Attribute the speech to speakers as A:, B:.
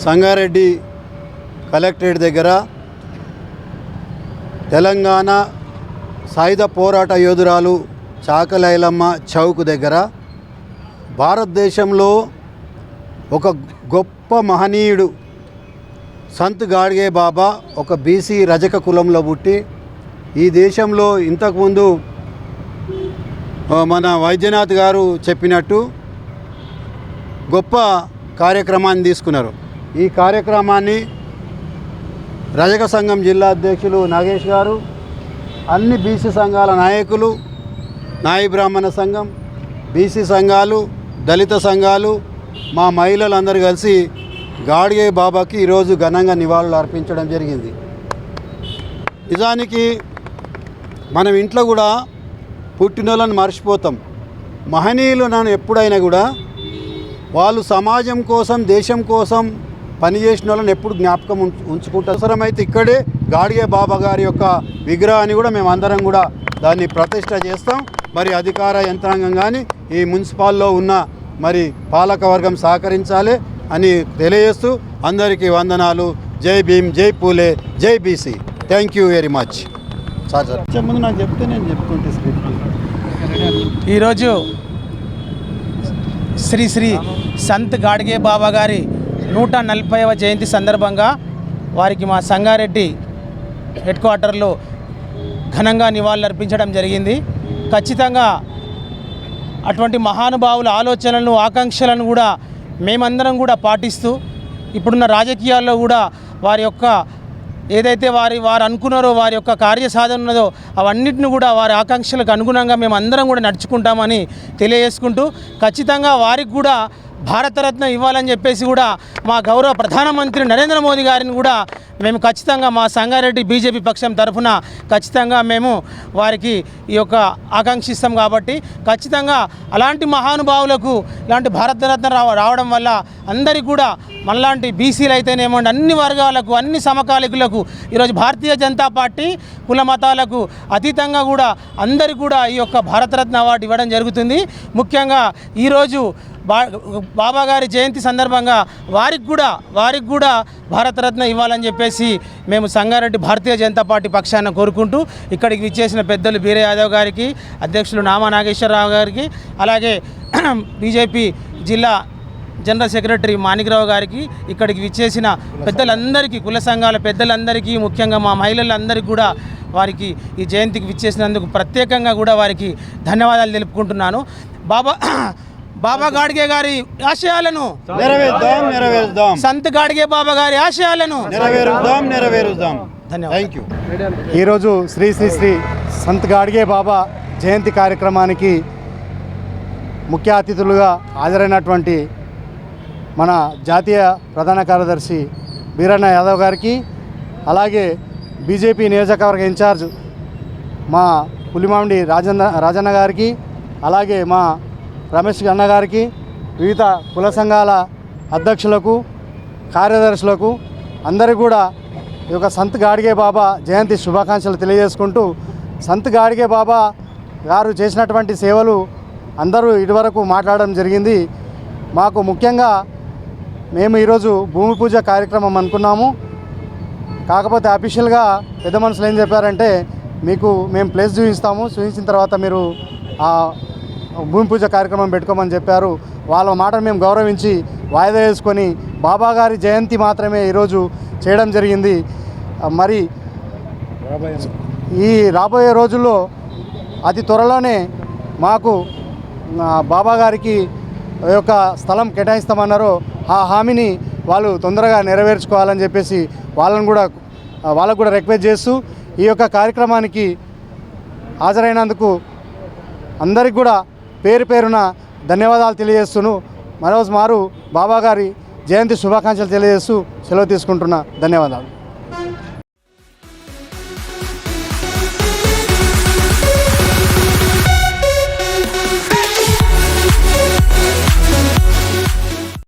A: Sangareddy collectorate దగ్గర తెలంగాణ సాయుధ పోరాట యోధురాలు చాకలి ఐలమ్మ చౌక్ దగ్గర భారతదేశంలో ఒక గొప్ప మహనీయుడు సంత్ గాడ్గే బాబా ఒక బీసీ రజక కులంలో పుట్టి ఈ దేశంలో ఇంతకుముందు మన వైద్యనాథ్ గారు చెప్పినట్టు గొప్ప కార్యక్రమాన్ని తీసుకున్నారు. ఈ కార్యక్రమాన్ని రజక సంఘం జిల్లా అధ్యక్షులు నాగేష్ గారు, అన్ని బీసీ సంఘాల నాయకులు, నాయి బ్రాహ్మణ సంఘం, బీసీ సంఘాలు, దళిత సంఘాలు, మా మహిళలందరూ కలిసి గాడ్గే బాబాకి ఈరోజు ఘనంగా నివాళులు అర్పించడం జరిగింది. నిజానికి మనం ఇంట్లో కూడా పుట్టినోళ్ళని మర్చిపోతాం. మహనీయులను ఎప్పుడైనా కూడా వాళ్ళు సమాజం కోసం, దేశం కోసం పనిచేసిన వాళ్ళని ఎప్పుడు జ్ఞాపకం ఉంచుకుంటారు. అవసరమైతే ఇక్కడే గాడ్గే బాబా గారి యొక్క విగ్రహాన్ని కూడా మేము అందరం కూడా దాన్ని ప్రతిష్ట చేస్తాం. మరి అధికార యంత్రాంగం కానీ ఈ మున్సిపాల్లో ఉన్న మరి పాలకవర్గం సహకరించాలి అని తెలియజేస్తూ అందరికీ వందనాలు. జై భీమ్, జై పూలే, జై BC. Thank you very much. Sir ముందు నాకు చెప్తే నేను చెప్పుకుంటే
B: ఈరోజు శ్రీ శ్రీ సంత్ గాడ్గే బాబా గారి 140వ జయంతి సందర్భంగా వారికి మా సంగారెడ్డి హెడ్ క్వార్టర్లో ఘనంగా నివాళులు అర్పించడం జరిగింది. ఖచ్చితంగా అటువంటి మహానుభావుల ఆలోచనలను, ఆకాంక్షలను కూడా మేమందరం కూడా పాటిస్తూ ఇప్పుడున్న రాజకీయాల్లో కూడా వారి యొక్క ఏదైతే వారు అనుకున్నారో, వారి యొక్క కార్యసాధన ఉన్నదో అవన్నిటిని కూడా వారి ఆకాంక్షలకు అనుగుణంగా మేము అందరం కూడా నడుచుకుంటామని తెలియజేసుకుంటూ ఖచ్చితంగా వారికి కూడా భారతరత్న ఇవ్వాలని చెప్పేసి కూడా మా గౌరవ ప్రధానమంత్రి నరేంద్ర మోదీ గారిని కూడా మేము ఖచ్చితంగా మా సంగారెడ్డి బీజేపీ పక్షం తరఫున ఖచ్చితంగా మేము వారికి ఈ యొక్క ఆకాంక్షిస్తాం. కాబట్టి ఖచ్చితంగా అలాంటి మహానుభావులకు ఇలాంటి భారతరత్న రావడం వల్ల అందరికీ కూడా మనలాంటి బీసీలు అయితేనేమోండి అన్ని వర్గాలకు, అన్ని సమకాలికులకు ఈరోజు భారతీయ జనతా పార్టీ కుల మతాలకు అతీతంగా కూడా అందరికీ కూడా ఈ యొక్క భారతరత్న అవార్డు ఇవ్వడం జరుగుతుంది. ముఖ్యంగా ఈరోజు బాబా గారి జయంతి సందర్భంగా వారికి కూడా భారతరత్న ఇవ్వాలని చెప్పేసి మేము సంగారెడ్డి భారతీయ జనతా పార్టీ పక్షాన కోరుకుంటూ ఇక్కడికి విచ్చేసిన పెద్దలు బీరే యాదవ్ గారికి, అధ్యక్షులు నామా నాగేశ్వరరావు గారికి, అలాగే బీజేపీ జిల్లా జనరల్ సెక్రటరీ మాణిక్రావు గారికి, ఇక్కడికి విచ్చేసిన పెద్దలందరికీ, కుల సంఘాల పెద్దలందరికీ, ముఖ్యంగా మా మహిళలందరికీ కూడా వారికి ఈ జయంతికి విచ్చేసినందుకు ప్రత్యేకంగా కూడా వారికి ధన్యవాదాలు తెలుపుకుంటున్నాను. బాబా గాడ్గే గారి ఆశయాలను నెరవేరుద్దాం, సంత్ గాడ్గే బాబా గారి ఆశయాలను నెరవేరుద్దాం. ధన్యవాదాలు.
C: ఈరోజు శ్రీ శ్రీ శ్రీ సంత్ గాడ్గే బాబా జయంతి కార్యక్రమానికి ముఖ్య అతిథులుగా హాజరైనటువంటి మన జాతీయ ప్రధాన కార్యదర్శి బీరన్న యాదవ్ గారికి, అలాగే బీజేపీ నియోజకవర్గ ఇన్ఛార్జ్ మా పులిమామిడి రాజన్న గారికి, అలాగే మా రమేష్ అన్న గారికి, వివిధ కుల సంఘాల అధ్యక్షులకు, కార్యదర్శులకు అందరికీ కూడా ఈ యొక్క సంత్ గాడ్గే బాబా జయంతి శుభాకాంక్షలు తెలియజేసుకుంటూ, సంత్ గాడ్గే బాబా గారు చేసినటువంటి సేవలు అందరూ ఇదివరకు మాట్లాడడం జరిగింది. మాకు ముఖ్యంగా మేము ఈరోజు భూమి పూజ కార్యక్రమం అనుకున్నాము. కాకపోతే అఫీషియల్గా పెద్ద మనుషులు ఏం చెప్పారంటే, మీకు మేము ప్లేస్ చూపించిన తర్వాత మీరు భూమి పూజ కార్యక్రమం పెట్టుకోమని చెప్పారు. వాళ్ళ మాటను మేము గౌరవించి వాయిదా వేసుకొని బాబా గారి జయంతి మాత్రమే ఈరోజు చేయడం జరిగింది. మరి ఈ రాబోయే రోజుల్లో అతి త్వరలోనే మాకు బాబా గారికి యొక్క స్థలం కేటాయిస్తామన్నారో ఆ హామీని వాళ్ళు తొందరగా నెరవేర్చుకోవాలని చెప్పేసి వాళ్ళకు కూడా రిక్వెస్ట్ చేస్తూ ఈ యొక్క కార్యక్రమానికి హాజరైనందుకు అందరికి కూడా పేరు పేరున ధన్యవాదాలు తెలియజేస్తూను మరోజు బాబా గారి జయంతి శుభాకాంక్షలు తెలియజేస్తూ సెలవు తీసుకుంటున్నా. ధన్యవాదాలు.